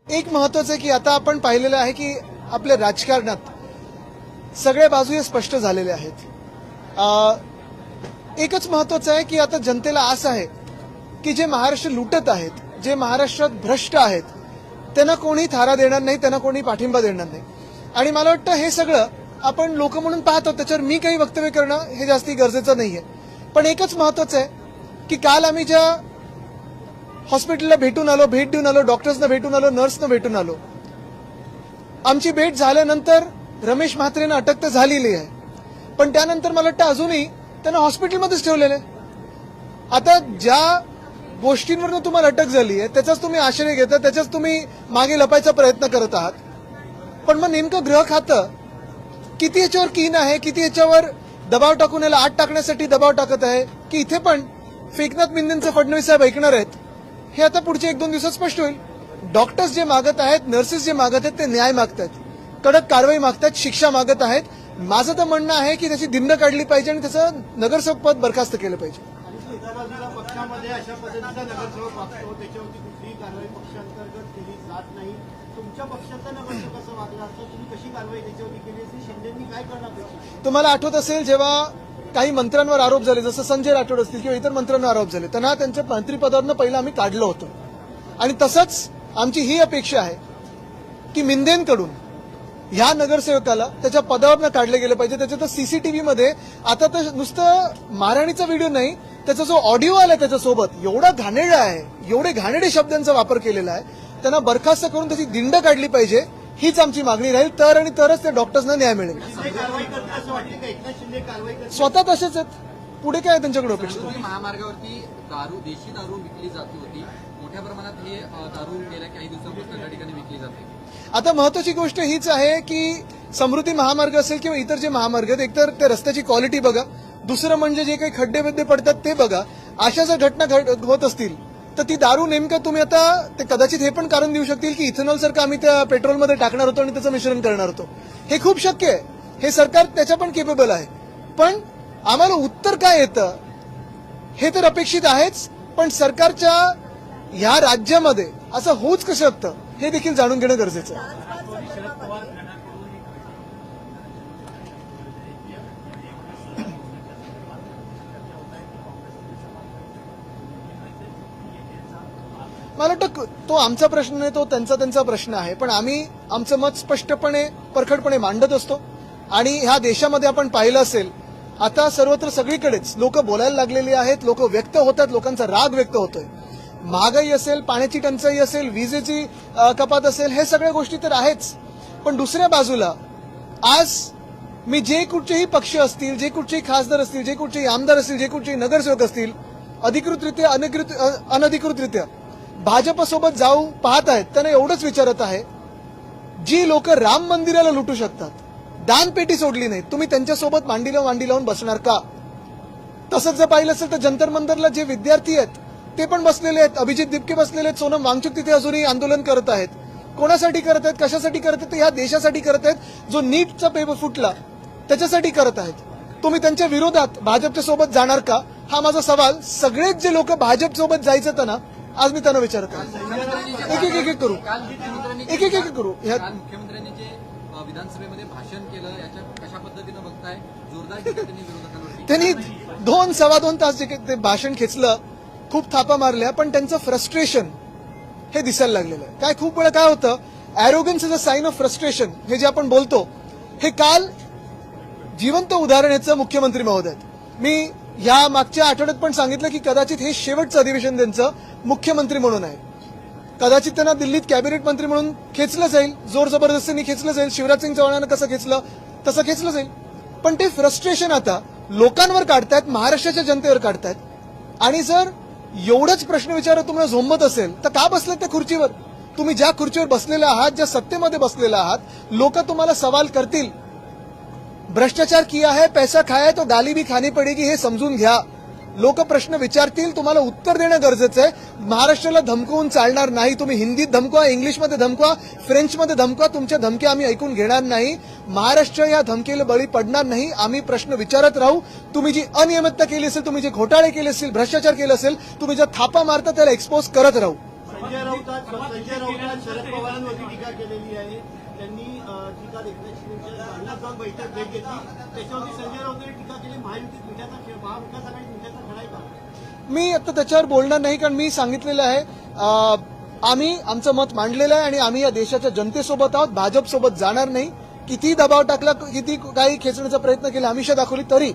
एक महत्वाचं आहे की आता आपण पाहिलेलं आहे की आपल्या राजकारणात सगळ्या बाजू हे स्पष्ट झालेले आहेत. एकच महत्वाचं आहे की आता जनतेला आस आहे की जे महाराष्ट्र लुटत आहेत, जे महाराष्ट्रात भ्रष्ट आहेत, त्यांना कोणी थारा देणार नाही, त्यांना कोणी पाठिंबा देणार नाही. आणि मला वाटतं हे सगळं आपण लोक म्हणून पाहतो, त्याच्यावर मी काही वक्तव्य करणं हे जास्ती गरजेचं नाहीये. पण एकच महत्वाचं आहे की काल आम्ही ज्या हॉस्पिटलला भेटून आलो, भेट देऊन आलो, डॉक्टर्सना भेटून आलो, नर्सना भेटून आलो, आमची भेट झाल्यानंतर रमेश म्हात्रेंना अटक तर झालेली आहे, पण त्यानंतर मला वाटतं अजूनही त्यांना हॉस्पिटलमध्येच ठेवलेलं आहे. आता ज्या गोष्टींवरनं तुम्हाला अटक झाली आहे त्याचाच तुम्ही आश्रय घेता, त्याचाच तुम्ही मागे लपायचा प्रयत्न करत आहात. पण मग नेमकं गृह खातं किती याच्यावर कीन आहे, किती याच्यावर दबाव टाकून याला आत टाकण्यासाठी दबाव टाकत आहे, की इथे पण एकनाथ शिंदेंचं फडणवीस साहेब ऐकणार आहेत, हे आता पुढच्या 1-2 दिवसात स्पष्ट होईल. डॉक्टर्स जे मागत आहेत, नर्सेस जे मागत आहेत, ते न्याय मागतात, कडक कारवाई मागतात, शिक्षा मागत आहेत. माझं तर म्हणणं आहे की त्याची दिंड काढली पाहिजे आणि त्याचं नगरसेवक पद बरखास्त केलं पाहिजे. पक्षामध्ये अशा पद्धतीचा नगरसेवक वागतो, त्याच्यावरती कुठलीही कारवाई पक्षांतर्गत केली जात नाही. तुमच्या पक्षाचा नगरसेवक असं वागला असता तुम्ही कशी कारवाई त्याच्यावरती केली असती? शिंदेंनी काय करणार अपेक्षित? तुम्हाला आठवत असेल जेव्हा काही मंत्र्यांवर आरोप झाले, जसं संजय राठोड असतील किंवा इतर मंत्र्यांवर आरोप झाले, त्यांना त्यांच्या मंत्रिपदावरनं पहिलं आम्ही काढलं होतं. आणि तसंच आमची ही अपेक्षा आहे की मिंदेंकडून ह्या नगरसेवकाला त्याच्या पदावरनं काढले गेले पाहिजे. त्याच्या तर सीसीटीव्हीमध्ये आता तर नुसतं मारहाणीचा व्हिडिओ नाही, त्याचा जो ऑडिओ आलाय त्याच्यासोबत एवढा घाणेरडा आहे, एवढे घाणेरडे शब्दांचा वापर केलेला आहे, त्यांना बरखास्त करून त्याची दिंड काढली पाहिजे. हीच आमची मागणी राहील. तर आणि तरच त्या डॉक्टर्सना न्याय मिळेल. स्वतः तसेच आहेत, पुढे काय त्यांच्याकडे अपेक्षा? महामार्गावरती देशी दारू विकली जात होती, मोठ्या प्रमाणात हे दारू गेल्या काही दिवसांपासून त्या ठिकाणी विकली जाते. आता महत्वाची गोष्ट हीच आहे की समृद्धी महामार्ग असेल किंवा इतर जे महामार्ग आहेत, एकतर त्या रस्त्याची क्वालिटी बघा, दुसरं म्हणजे जे काही खड्डे बिड्डे पडतात ते बघा. अशा जर घटना होत असतील तर ती दारू नेमकं तुम्ही आता ते कदाचित हे पण कारण देऊ शकतील की इथेनॉल सारखं आम्ही त्या पेट्रोलमध्ये टाकणार होतो आणि त्याचं मिश्रण करणार होतो. हे खूप शक्य आहे, हे सरकार त्याच्या पण केपेबल आहे. पण आम्हाला उत्तर काय येतं हे तर अपेक्षित आहेच, पण सरकारच्या ह्या राज्यामध्ये असं होऊच कसं शकतं हे देखील जाणून घेणं गरजेचं आहे. मला वाटतं तो आमचा प्रश्न नाही, तो त्यांचा प्रश्न आहे. पण आम्ही आमचं मत स्पष्टपणे परखडपणे मांडत असतो. आणि ह्या देशामध्ये आपण पाहिलं असेल आता सर्वत्र सगळीकडेच लोक बोलायला लागलेली आहेत, लोक व्यक्त होतात, लोकांचा राग व्यक्त होतोय. महागाई असेल, पाण्याची टंचाई असेल, विजेची कपात असेल, हे सगळ्या गोष्टी तर आहेच. पण दुसऱ्या बाजूला आज मी जे कुठचेही पक्ष असतील, जे कुठचेही खासदार असतील, जे कुठचेही आमदार असतील, जे कुठचेही नगरसेवक असतील, अधिकृतरित्या अनधिकृतरित्या भाजपसोबत जाऊ पाहत आहेत, त्यांना एवढंच विचारत आहे, जी लोक राम मंदिराला लुटू शकतात, दानपेटी सोडली नाही, तुम्ही त्यांच्यासोबत मांडी लावून बसणार का? तसंच जर पाहिलं असेल तर जंतर मंतरला जे विद्यार्थी आहेत ते पण बसलेले आहेत, अभिजित दिपके बसलेले आहेत, सोनम वांगचुक तिथे अजूनही आंदोलन करत आहेत. कोणासाठी करत आहेत, कशासाठी करत आहेत? ह्या देशासाठी करत आहेत. जो नीटचा पेपर फुटला त्याच्यासाठी करत आहेत. तुम्ही त्यांच्या विरोधात भाजपच्या सोबत जाणार का? हा माझा सवाल सगळेच जे लोक भाजप सोबत जायचं तर ना, आज मी त्यांना विचारत आहे. एक करू. मुख्यमंत्र्यांनी जे विधानसभेमध्ये भाषण केलं याच्या कशा पद्धतीनं बघताय? जोरदार टीका त्यांनी विरोधकांवरती. त्यांनी 2-2.25 तास ते भाषण खेचलं, खूप थापा मारल्या, पण त्यांचं फ्रस्ट्रेशन हे दिसायला लागलेलं आहे. काय खूप वेळा काय होतं, arrogance is a sign of frustration, हे जे आपण बोलतो, हे काल जिवंत उदाहरण याचं मुख्यमंत्री महोदय. मी या मागच्या आठवड्यात पण सांगितलं की कदाचित हे शेवटचं अधिवेशन त्यांचं मुख्यमंत्री म्हणून आहे. कदाचित त्यांना दिल्लीत कॅबिनेट मंत्री म्हणून खेचलं जाईल, जोर जबरदस्तीने खेचलं जाईल. शिवराज सिंग चौहानांना कसं खेचलं तसं खेचलं जाईल. पण ते फ्रस्ट्रेशन आता लोकांवर काढतायत, महाराष्ट्राच्या जनतेवर काढतायत. आणि जर एवढंच प्रश्न विचारत तुम्हाला झोंबत असेल तर का बसले त्या खुर्चीवर? तुम्ही ज्या खुर्चीवर बसलेला आहात, ज्या सत्तेमध्ये बसलेला आहात, लोक तुम्हाला सवाल करतील. भ्रष्टाचार किया है, पैसा खाया है, तो गाली भी खानी पडेगी, हे समजून घ्या. लोक प्रश्न विचारतील, तुम्हाला उत्तर देणं गरजेचं आहे. महाराष्ट्राला धमकवून चालणार नाही. तुम्ही हिंदीत धमकवा, इंग्लिशमध्ये धमकवा, फ्रेंचमध्ये धमकवा, तुमच्या धमक्या आम्ही ऐकून घेणार नाही. महाराष्ट्र या धमकीला बळी पडणार नाही. आम्ही प्रश्न विचारत राहू. तुम्ही जी अनियमितता केली असेल, तुम्ही जे घोटाळे केले असतील, भ्रष्टाचार केला असेल, तुम्ही ज्या थापा मारता त्याला एक्सपोज करत राहू. संजय राऊतांनी शरद पवारांवरती टीका केलेली आहे. त्यांनी जी काल एकनाथ शिंदेच्या जालन्यात जाऊन बैठक भेट घेतली त्याच्यावरती संजय राऊतांनी टीका केली. महायुतीत मिठाचा खेळ, महाविकास आघाडीत मिठाचा खेळ आहे का? मी आता त्याच्यावर बोलणार नाही, कारण मी सांगितलेलं आहे आम्ही आमचं मत मांडलेलं आहे आणि आम्ही या देशाच्या जनतेसोबत आहोत, भाजपसोबत जाणार नाही. किती दबाव टाकला, किती काही खेचण्याचा प्रयत्न केला, आमिषा दाखवली, तरी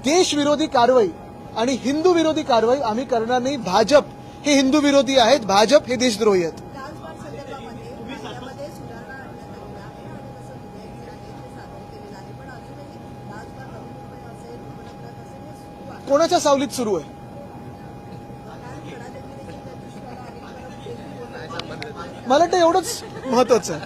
देशविरोधी कारवाई आणि हिंदू विरोधी कारवाई आम्ही करणार नाही. भाजप हे हिंदू विरोधी आहेत, भाजप हे देशद्रोही आहेत. लाचबाग संदर्भामध्ये कायद्यामध्ये सुधारणा आणण्यात आलेल्या आहे आणि तसं विधेयक जे आहे ते सादर केलेलं आहे. पण अजूनही लाचबाग नवी मुंबई असेल, उपनगरात असेल हे सुरू आहे. कोणाच्या सावलीत सुरू आहे? कारण खडाजंगी देखील त्या दृष्टीला आणि परत मला वाटतं एवढंच महत्वाचं आहे.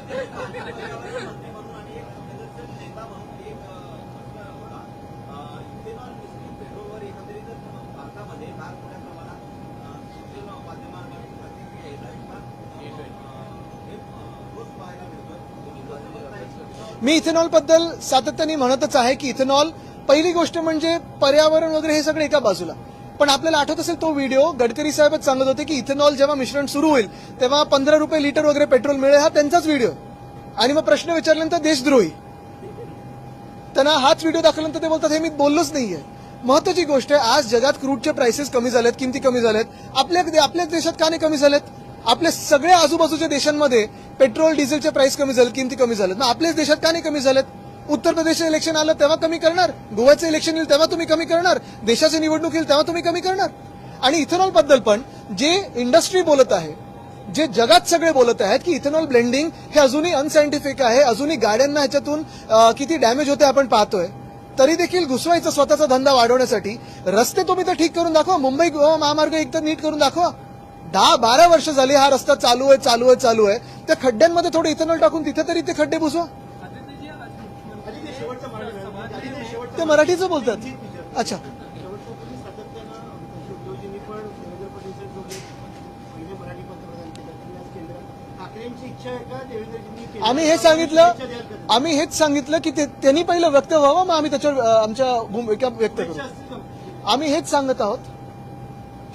मी इथेनॉल बद्दल सातत्याने म्हणतच आहे की इथेनॉल, पहिली गोष्ट म्हणजे पर्यावरण वगैरे हे सगळं एका बाजूला, पण आपल्याला आठवत असेल तो व्हिडिओ, गडकरी साहेबच सांगत होते की इथेनॉल जेव्हा मिश्रण सुरू होईल तेव्हा 15 रुपये लिटर वगैरे पेट्रोल मिळेल, हा त्यांचाच व्हिडिओ. आणि मग प्रश्न विचारल्यानंतर देशद्रोही, त्यांना हाच व्हिडिओ दाखवल्यानंतर ते बोलतात हे मी बोललोच नाहीये. महत्वाची गोष्ट आहे, आज जगात क्रूडचे प्राइसेस कमी झालेत, किमती कमी झाल्यात. आपल्याच देशात का नाही कमी झालेत? आपल्या सगळ्या आजूबाजूच्या देशांमध्ये पेट्रोल डिझेलचे प्राइस कमी झाले, किमती कमी झाल्यात. मग आपल्याच देशात का नाही कमी झालेत? उत्तर प्रदेशचं इलेक्शन आलं तेव्हा कमी करणार, गोव्याचं इलेक्शन येईल तेव्हा तुम्ही कमी करणार, देशाची निवडणूक येईल तेव्हा तुम्ही कमी करणार. आणि इथेनॉल बद्दल पण जे इंडस्ट्री बोलत आहे, जे जगात सगळे बोलत आहेत की इथेनॉल ब्लेंडिंग हे अजूनही अनसायंटिफिक आहे, अजूनही गाड्यांना ह्याच्यातून किती डॅमेज होते आपण पाहतोय, तरी देखील घुसवायचा स्वतःचा धंदा वाढवण्यासाठी रस्ते तुम्ही तर ठीक करून दाखवा. मुंबई गोवा महामार्ग एकतर नीट करून दाखवा. 10-12 वर्ष झाली हा रस्ता चालू आहे. त्या खड्ड्यांमध्ये थोडं इथेनॉल टाकून तिथे तरी ते खड्डे बुजवा. ते मराठीचं बोलतात. अच्छा, शेवटचं तुम्ही सातत्यानं उद्योगजींनी पण देवेंद्र फडणवीसांसोबत पहिले मराठी पंतप्रधान केलं, त्यांनी आज केंद्र. ठाकरेंची इच्छा आहे का देवेंद्रजींनी केंद्रात आम्ही हेच सांगितलं की त्यांनी पहिलं व्यक्त व्हावं, मग आम्ही त्याच्यावर आमच्या भूमिका व्यक्त करू. आम्ही हेच सांगत आहोत.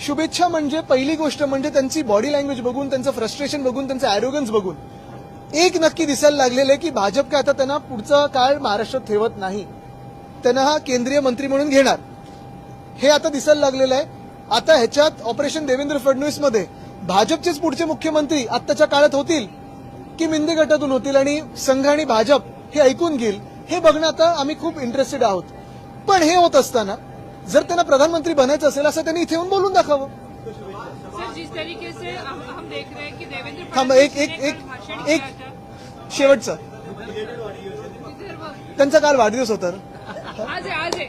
शुभेच्छा म्हणजे पहिली गोष्ट म्हणजे त्यांची बॉडी लँग्वेज बघून, त्यांचं फ्रस्ट्रेशन बघून, त्यांचं अॅरोगन्स बघून एक नक्की दिसायला लागलेलं आहे की भाजप काय आता त्यांना पुढचा काळ महाराष्ट्रात ठेवत नाही, त्यांना हा केंद्रीय मंत्री म्हणून घेणार, हे आता दिसायला लागलेलं आहे. आता ह्याच्यात ऑपरेशन देवेंद्र फडणवीस मध्ये भाजपचेच पुढचे मुख्यमंत्री आत्ताच्या काळात होतील की मिंदे गटातून होतील आणि संघ आणि भाजप हे ऐकून घेईल, हे बघणं आता आम्ही खूप इंटरेस्टेड आहोत. पण हे होत असताना जर त्यांना प्रधानमंत्री बनायचं असेल असं त्यांनी इथे येऊन बोलून दाखवावं. सर, जिस तरीके से हम देख रहे हैं कि देवेंद्र थांबा, एक शेवटचा, त्यांचा काल वाढदिवस होता ना, आज आहे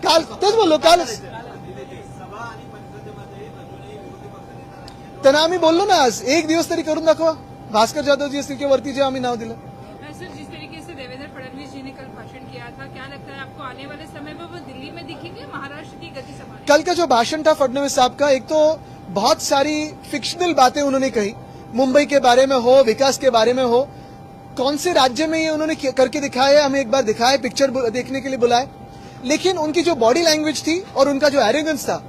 काल तेच बोललो, कालच त्यांना आम्ही बोललो ना, आज एक दिवस तरी करून दाखवा. भास्कर जाधवजी असतील किंवा वरती जे आम्ही नाव दिलं. सर, जिस तरीके से देवेंद्र फडणवीस जी ने कल भाषण किया था, क्या लगता है आपको आने वाले समय में वो दिल्ली में दिखेंगे, महाराष्ट्र की गति संभालेंगे? कल का जो भाषण था फडणवीस साहब का, एक तो बहुत सारी फिक्शनल बातें उन्होंने कही, मुंबई के बारे में हो, विकास के बारे में हो, कौन से राज्य में ये उन्होंने करके दिखाया, हमें एक बार दिखाया, पिक्चर देखने के लिए बुलाए. लेकिन उनकी जो बॉडी लैंग्वेज थी और उनका जो एरोगेंस था,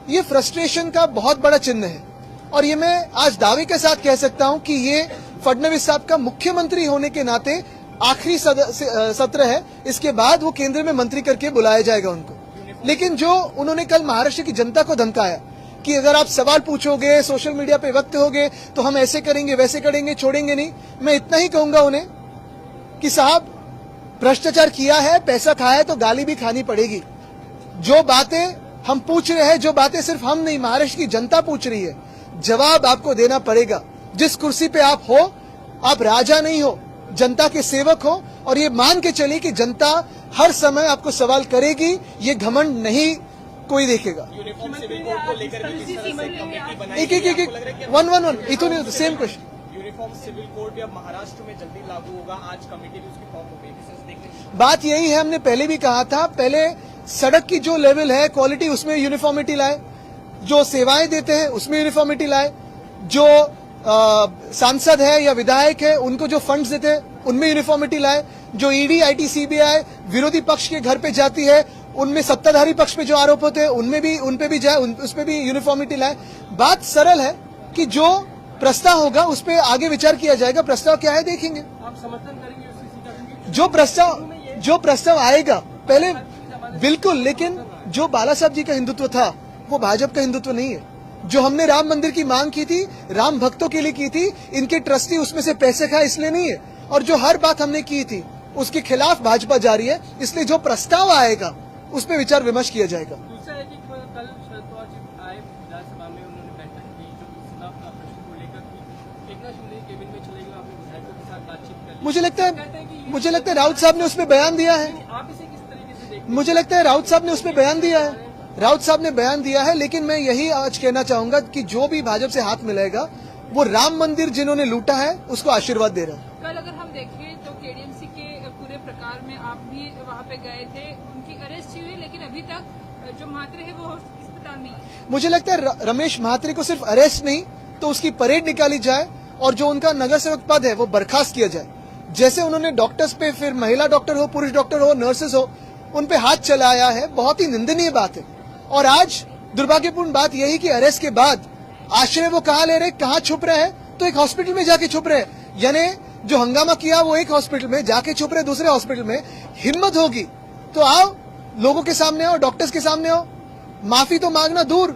ये फ्रस्ट्रेशन का बहुत बड़ा चिन्ह है. और ये मैं आज दावे के साथ कह सकता हूं कि ये फडणवीस साहब का मुख्यमंत्री होने के नाते आखिरी सत्र है, इसके बाद वो केंद्र में मंत्री करके बुलाया जाएगा उनको. लेकिन जो उन्होंने कल महाराष्ट्र की जनता को धमकाया कि अगर आप सवाल पूछोगे, सोशल मीडिया पे वक्त होगे तो हम ऐसे करेंगे, वैसे करेंगे, छोड़ेंगे नहीं, मैं इतना ही कहूंगा उन्हें कि साहब भ्रष्टाचार किया है, पैसा खाया है तो गाली भी खानी पड़ेगी. जो बातें हम पूछ रहे हैं, जो बातें सिर्फ हम नहीं महाराष्ट्र की जनता पूछ रही है, जवाब आपको देना पड़ेगा. जिस कुर्सी पे आप हो, आप राजा नहीं हो, जनता के सेवक हो. और ये मान के चलिए कि जनता हर समय आपको सवाल करेगी, ये घमंड नहीं कोई देखेगा. यूनिफॉर्म सिविल कोड को लेकर भी किस तरह से कमेटी बनाई एक वन इथून same question. Uniform civil code भी अब महाराष्ट्र में जल्दी लागू होगा, आज कमेटी भी उसकी फॉर्म हो गई, किस तरह से देखने. बात यही है, हमने पहले भी कहा था, पहले सड़क की जो लेवल है, क्वालिटी, उसमें यूनिफॉर्मिटी लाए, जो सेवाएं देते हैं उसमें यूनिफॉर्मिटी लाए, जो सांसद है या विधायक है उनको जो फंड्स देते हैं उनमें यूनिफॉर्मिटी लाए, जो ईडी, आईटी, सीबीआई विरोधी पक्ष के घर पे जाती है उनमें सत्ताधारी पक्ष पे जो आरोप होते हैं उन पे भी जाए, उस पे भी यूनिफॉर्मिटी लाए. बात सरल है कि जो प्रस्ताव होगा उस पर आगे विचार किया जाएगा। प्रस्ताव क्या है देखेंगे। आप समर्थन करेंगे UCC का, क्योंकि जो प्रस्ताव आएगा पहले बिल्कुल, लेकिन जो बाला साहब जी का हिंदुत्व था वो भाजपा का हिंदुत्व नहीं है। जो हमने राम मंदिर की मांग की थी, राम भक्तों के लिए की थी, इनके ट्रस्टी उसमें से पैसे खाए इसलिए नहीं है। और जो हर बात हमने की थी उसके खिलाफ भाजपा जा रही है, इसलिए जो प्रस्ताव आएगा उस पर विचार विमर्श किया जाएगा। दूसरा है कि कल शरद पवार जी आए विधानसभा में, उन्होंने बैठक की जो चुनाव का प्रश्न को लेकर कि एकनाथ शिंदे केबिन में चले गए, आपने विधायकों के साथ बातचीत कर ली। मुझे लगता है राउत साहब ने उसमें बयान दिया है। आप इसे किस तरीके से देखते मुझे लगता है राउत साहब ने उसमें बयान दिया है। राउत साहब ने बयान दिया है, लेकिन मैं यही आज कहना चाहूंगा कि जो भी भाजपा से हाथ मिलाएगा वो राम मंदिर जिन्होंने लूटा है उसको आशीर्वाद दे रहा है। कल अगर हम देखें तो केडीएमसी के पूरे प्रकार में आप भी वहाँ पे गए थे, उनकी अरेस्ट हुई, लेकिन अभी तक जो म्हात्रे है वो अस्पताल में है। मुझे लगता है रमेश म्हात्रे को सिर्फ अरेस्ट नहीं तो उसकी परेड निकाली जाए और जो उनका नगर सेवक पद है वो बर्खास्त किया जाए। जैसे उन्होंने डॉक्टर्स पे, फिर महिला डॉक्टर हो, पुरुष डॉक्टर हो, नर्सेस हो, उन पे हाथ चलाया है, बहुत ही निंदनीय बात है। और आज दुर्भाग्यपूर्ण बात यही कि अरेस्ट के बाद आश्रय वो कहाँ ले रहे, कहाँ छुप रहे हैं, तो एक हॉस्पिटल में जाके छुप रहे हैं। यानी जो हंगामा किया वो एक हॉस्पिटल में, जाके छुप रहे दूसरे हॉस्पिटल में। हिम्मत होगी तो आओ, लोगों के सामने आओ, डॉक्टर्स के सामने आओ, माफी तो मांगना दूर,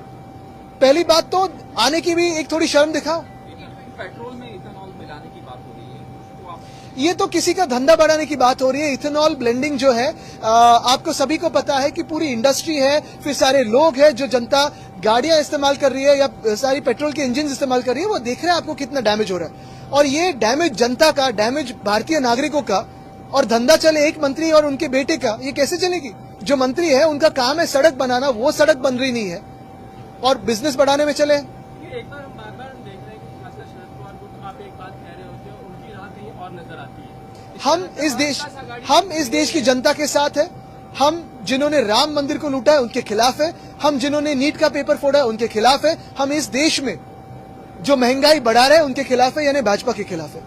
पहली बात तो आने की भी एक थोड़ी शर्म दिखाओ। पेट्रोल में इथेनॉल मिलाने की बात हो रही है, तो आप ये तो किसी का धंधा बढ़ाने की बात हो रही है। इथेनॉल ब्लेंडिंग जो है, आपको सभी को पता है कि पूरी इंडस्ट्री है, फिर सारे लोग हैं, जो जनता गाड़ियां इस्तेमाल कर रही है या सारी पेट्रोल के इंजन इस्तेमाल कर रही है, वो देख रहे हैं आपको कितना डैमेज हो रहा है। और ये डैमेज जनता का, डैमेज भारतीय नागरिकों का, और धंधा चले एक मंत्री और उनके बेटे का, ये कैसे चलेगी। जो मंत्री है उनका काम है सड़क बनाना, वो सड़क बन रही नहीं है और बिजनेस बढ़ाने में चले। एक बार हम बार बार देख रहे हैं कि खासकर शरद पवार को, तो आप एक बात कह रहे होते हो, उनकी राह कहीं और नजर आती है। हम इस देश की जनता के साथ है। हम जिन्होंने राम मंदिर को लूटा है उनके खिलाफ है। हम जिन्होंने नीट का पेपर फोड़ा है उनके खिलाफ है। हम इस देश में जो महंगाई बढ़ा रहे हैं उनके खिलाफ है, यानी भाजपा के खिलाफ है।